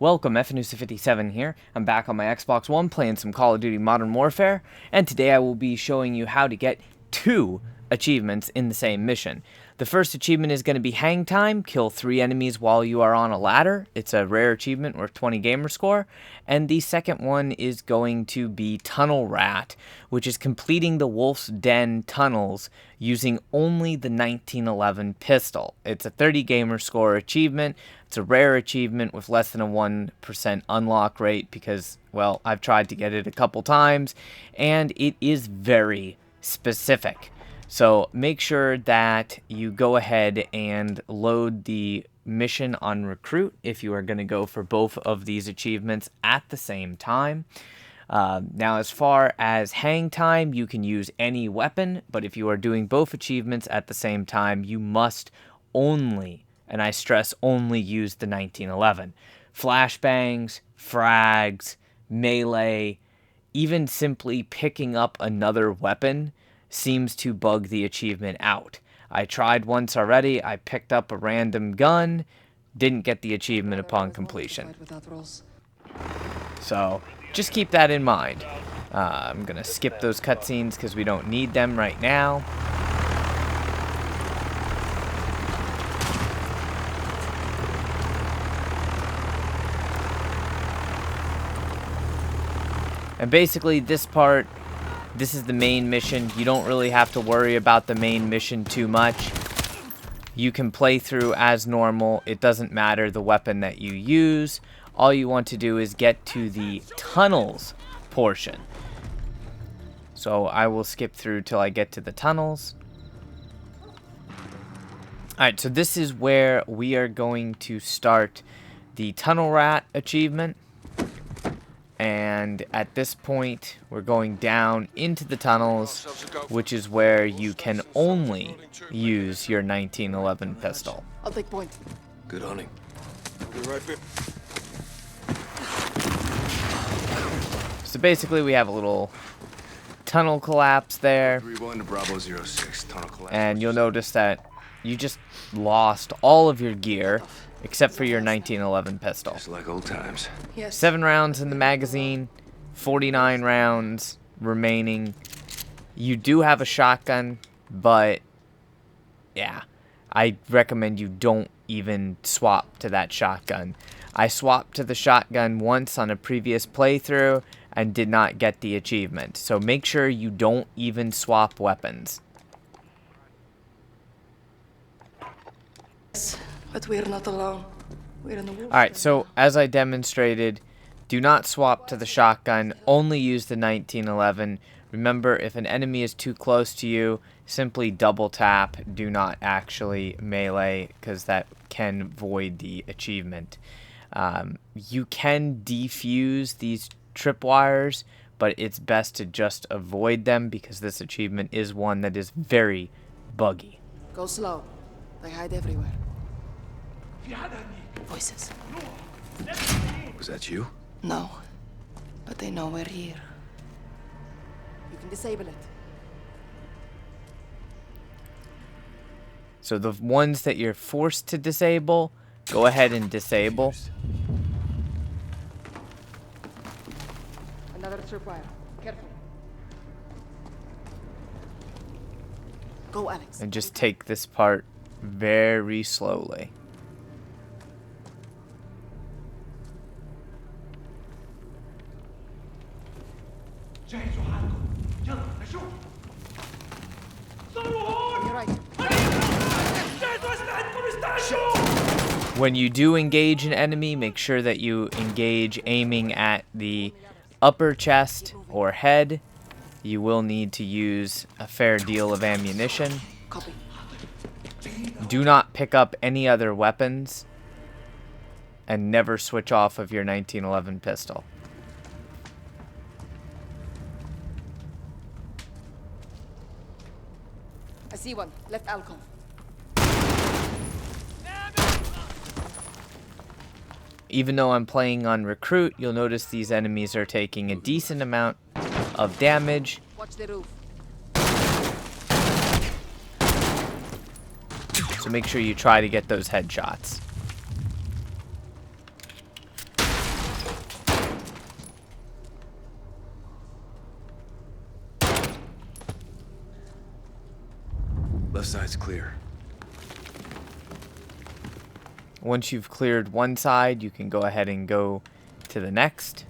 Welcome, FNUSA57 here. I'm back on my Xbox One playing some Call of Duty Modern Warfare, and today I will be showing you how to get 2 achievements in the same mission. The first achievement is going to be Hang Time, kill 3 enemies while you are on a ladder. It's a rare achievement worth 20 gamer score. And the second one is going to be Tunnel Rat, which is completing the Wolf's Den tunnels using only the 1911 pistol. It's a 30 gamer score achievement. It's a rare achievement with less than a 1% unlock rate because, well, I've tried to get it a couple times, and it is very specific. So make sure that you go ahead and load the mission on Recruit if you are going to go for both of these achievements at the same time. Now, as far as Hang Time, you can use any weapon, but if you are doing both achievements at the same time, you must only, and I stress only, use the 1911. Flashbangs, frags, melee, even simply picking up another weapon seems to bug the achievement out. I tried once already. I picked up a random gun, didn't get the achievement upon completion. So just keep that in mind. I'm going to skip those cutscenes because we don't need them right now. And basically this is the main mission. You don't really have to worry about the main mission too much. You can play through as normal. It doesn't matter the weapon that you use. All you want to do is get to the tunnels portion. So I will skip through till I get to the tunnels. Alright, so this is where we are going to start the Tunnel Rat achievement. And at this point, we're going down into the tunnels, which is where you can only use your 1911 pistol. I'll take point. Good hunting. So basically, we have a little tunnel collapse there. 3-1 to Bravo 06. Tunnel collapse. And you'll notice that you just lost all of your gear, except for your 1911 pistol. Just like old times. Yes. 7 rounds in the magazine, 49 rounds remaining. You do have a shotgun, but yeah, I recommend you don't even swap to that shotgun. I swapped to the shotgun once on a previous playthrough and did not get the achievement. So make sure you don't even swap weapons. But we're not alone. We're in the wolf. Alright, so as I demonstrated, do not swap to the shotgun, only use the 1911. Remember, if an enemy is too close to you, simply double tap. Do not actually melee, because that can void the achievement. You can defuse these tripwires, but it's best to just avoid them, because this achievement is one that is very buggy. Go slow. They hide everywhere. Voices. Was that you? No. But they know we're here. You can disable it. So the ones that you're forced to disable, go ahead and disable. Another tripwire. Careful. Go, Alex. And just take this part very slowly. You're right. When you do engage an enemy, make sure that you engage aiming at the upper chest or head. You will need to use a fair deal of ammunition. Copy. Do not pick up any other weapons, and never switch off of your 1911 pistol. I see one. Left alcove. Even though I'm playing on Recruit, you'll notice these enemies are taking a decent amount of damage. Watch the roof. So make sure you try to get those headshots. Left side's clear. Once you've cleared one side, you can go ahead and go to the next.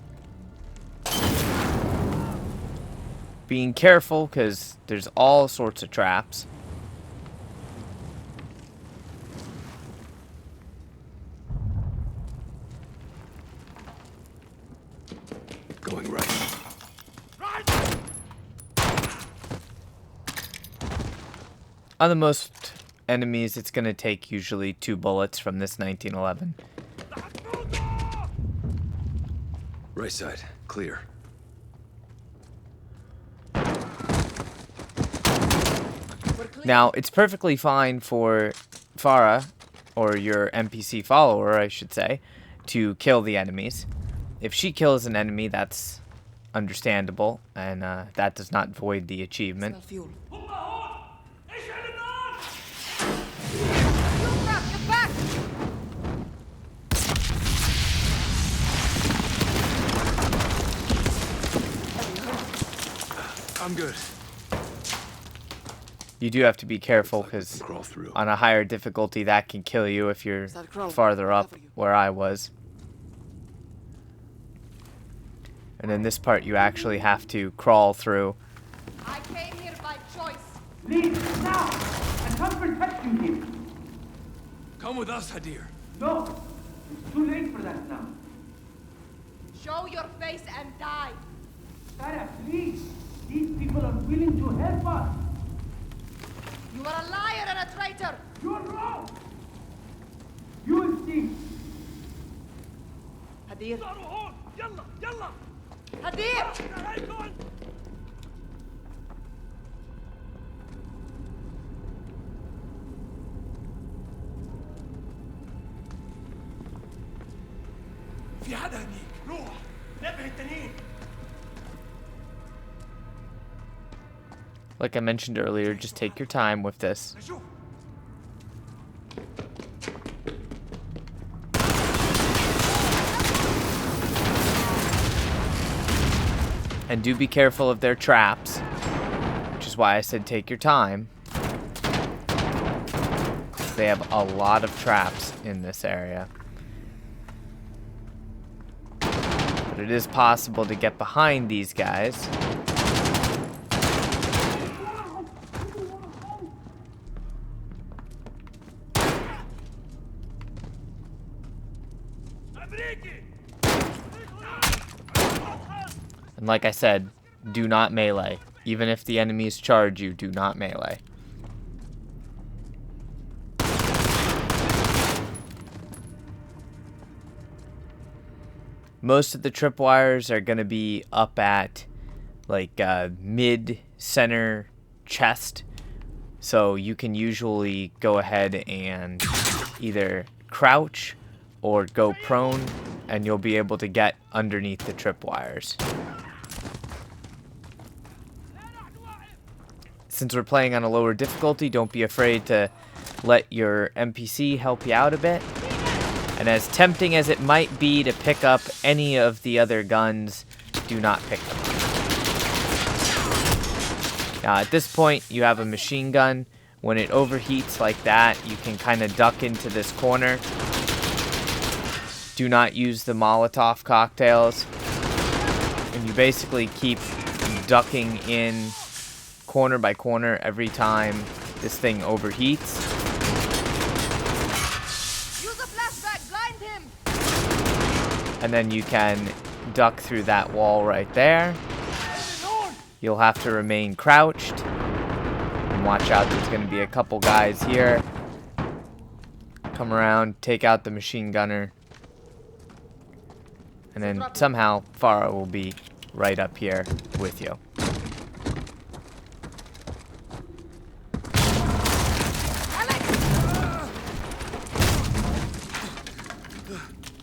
Being careful, because there's all sorts of traps. Going right. On the most enemies, it's going to take usually 2 bullets from this 1911. Right side, clear. Now, it's perfectly fine for Farah, or your NPC follower, I should say, to kill the enemies. If she kills an enemy, that's understandable, and that does not void the achievement. Smell fuel. Get back! I'm good. You do have to be careful, because Crawl through. on a higher difficulty, that can kill you if you're Start crawling. farther up Cover you. where I was. And in this part, you actually have to crawl through. I came here by choice. Leave now! I can't protect you here. Come with us, Hadir. No, it's too late for that now. Show your face and die. Farah, please. These people are willing to help us. You are a liar and a traitor. You're wrong. You will see. Hadir, Hadir! في حدا هنيك. روح. نبه التانيين. Like I mentioned earlier, just take your time with this. شوف. And do be careful of their traps, which is why I said take your time. They have a lot of traps in this area. But it is possible to get behind these guys. And like I said, do not melee. Even if the enemies charge you, do not melee. Most of the tripwires are going to be up at like mid-center chest. So you can usually go ahead and either crouch or go prone, and you'll be able to get underneath the tripwires. Since we're playing on a lower difficulty, don't be afraid to let your NPC help you out a bit. And as tempting as it might be to pick up any of the other guns, do not pick them up. Now at this point, you have a machine gun. When it overheats like that, you can kind of duck into this corner. Do not use the Molotov cocktails. And you basically keep ducking in corner by corner every time this thing overheats. Use a flashback, blind him. And then you can duck through that wall right there. You'll have to remain crouched. And watch out, there's going to be a couple guys here. Come around, take out the machine gunner. And then somehow Farah will be right up here with you.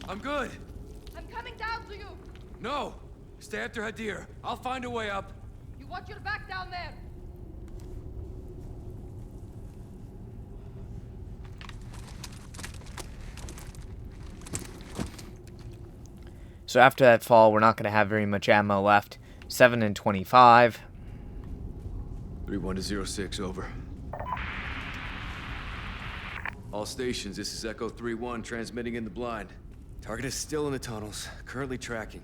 I'm good. I'm coming down to you. No. Stay after Hadir. I'll find a way up. You watch your back down there. So after that fall, we're not going to have very much ammo left. 7 and 25. 3-1 to 06, over. All stations, this is Echo 3-1 transmitting in the blind. Target is still in the tunnels, currently tracking.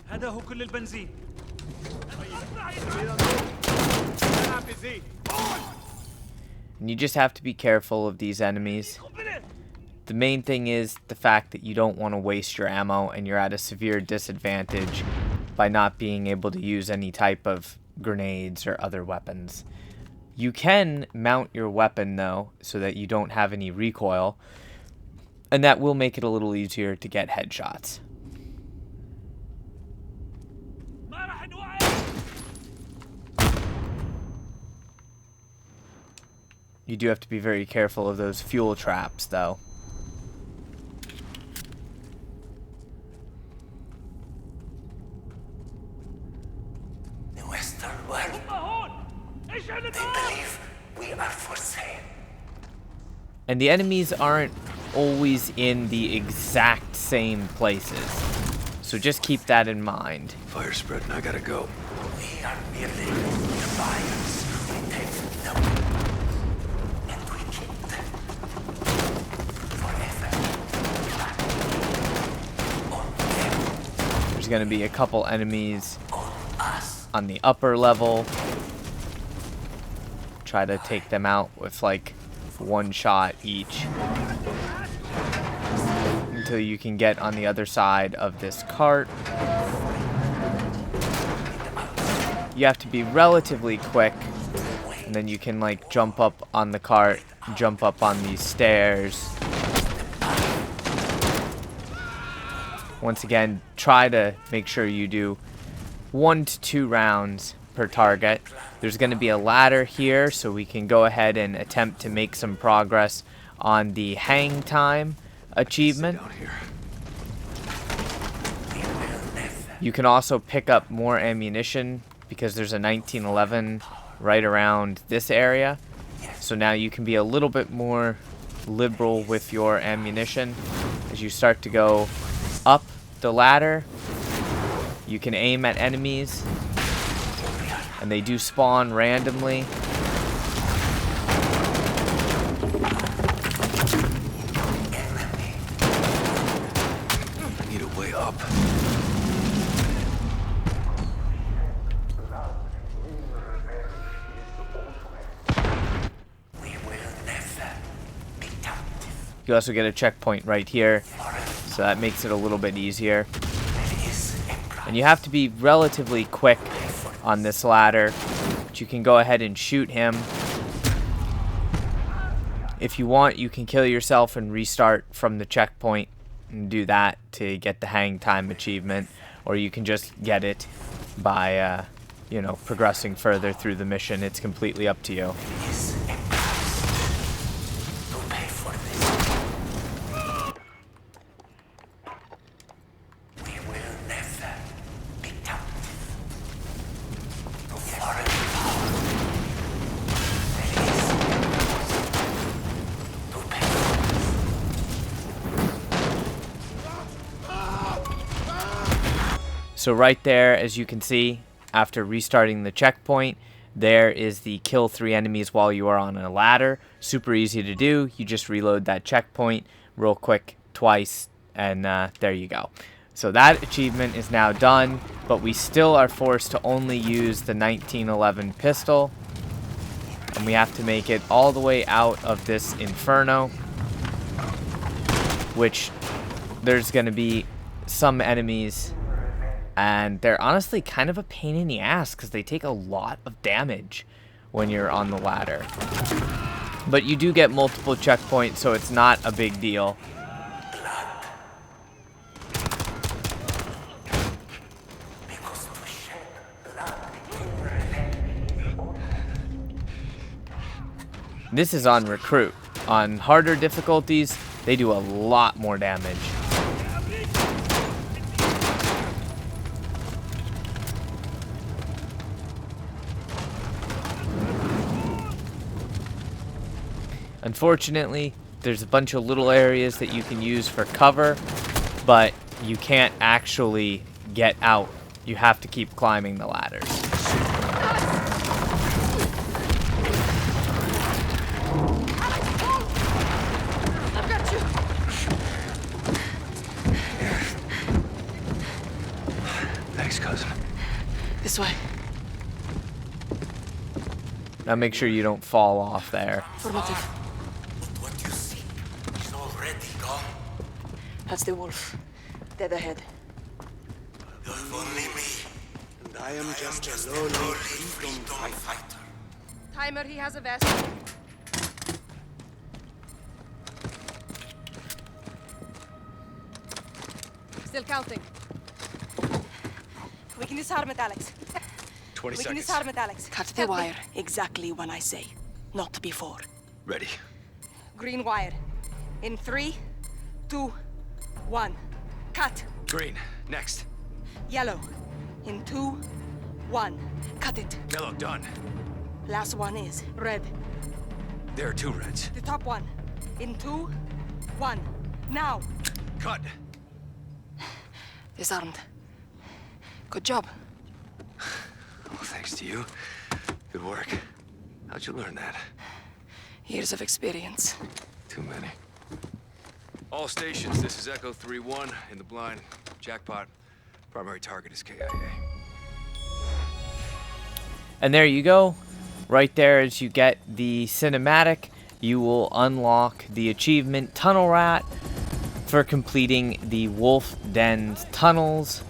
هذا هو كل البنزين. And you just have to be careful of these enemies. The main thing is the fact that you don't want to waste your ammo, and you're at a severe disadvantage by not being able to use any type of grenades or other weapons. You can mount your weapon though, so that you don't have any recoil, and that will make it a little easier to get headshots. You do have to be very careful of those fuel traps though. The Western world, they believe we are for sale. And the enemies aren't always in the exact same places, so just keep that in mind. Fire spreading, I gotta go. We are merely the buyers. We take them, and we keep them forever. On them, There's going to be a couple enemies on us. on the upper level. Try to take them out with like one shot each until you can get on the other side of this cart. You have to be relatively quick, and then you can like jump up on the cart, jump up on these stairs. Once again, try to make sure you do 1 to 2 rounds per target. There's going to be a ladder here, so we can go ahead and attempt to make some progress on the hang time achievement. Down here. You can also pick up more ammunition because there's a 1911 right around this area. So now you can be a little bit more liberal with your ammunition. As you start to go up the ladder, you can aim at enemies, and they do spawn randomly. I need a way up. We will never be captive. You also get a checkpoint right here, so that makes it a little bit easier. There is a price. And you have to be relatively quick on this ladder, but you can go ahead and shoot him. If you want, you can kill yourself and restart from the checkpoint and do that to get the hang time achievement, or you can just get it by progressing further through the mission. It's completely up to you. There is a price to pay for this. We will never be captive to foreign power. There is to pay for this. So right there, as you can see, after restarting the checkpoint, there is the kill 3 enemies while you are on a ladder. Super easy to do. You just reload that checkpoint real quick twice, and there you go. So that achievement is now done, but we still are forced to only use the 1911 pistol, and we have to make it all the way out of this inferno, which there's going to be some enemies, and they're honestly kind of a pain in the ass because they take a lot of damage when you're on the ladder. But you do get multiple checkpoints, so it's not a big deal. Because to shed blood in revenge. This is on Recruit. On harder difficulties, they do a lot more damage. Unfortunately, There's a bunch of little areas that you can use for cover, but you can't actually get out. You have to keep climbing the ladders. I've got you. Thanks, cousin. This way. Now make sure you don't fall off there. Affirmative. But what you see is already gone. That's the wolf. Dead ahead. You've only me. And I am just a a lowly lowly freedom freedom fighter. fighter. Timer, he has a vest. Still counting. We can disarm it, Alex. 20 We can seconds. disarm it, Alex. Cut the wire exactly when I say. Not before. Ready. Green wire. In 3, 2, 1. Cut. Green. Next. Yellow. In 2, 1. Cut it. Yellow. Done. Last one is red. There are 2 reds. The top one. In 2, 1. Now. Cut. Disarmed. Good job. Well, thanks to you. Good work. How'd you learn that? Years of experience. Too many. All stations, this is Echo 3-1 in the blind. Jackpot. Primary target is KIA. And there you go. Right there, as you get the cinematic, you will unlock the achievement Tunnel Rat for completing the Wolf Den's tunnels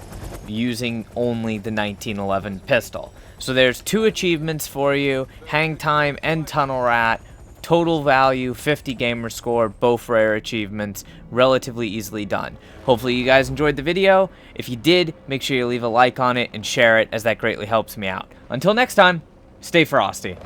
using only the 1911 pistol. So there's 2 achievements for you, Hang Time and Tunnel Rat. Total value, 50 gamer score, both rare achievements, relatively easily done. Hopefully you guys enjoyed the video. If you did, make sure you leave a like on it and share it, as that greatly helps me out. Until next time, stay frosty.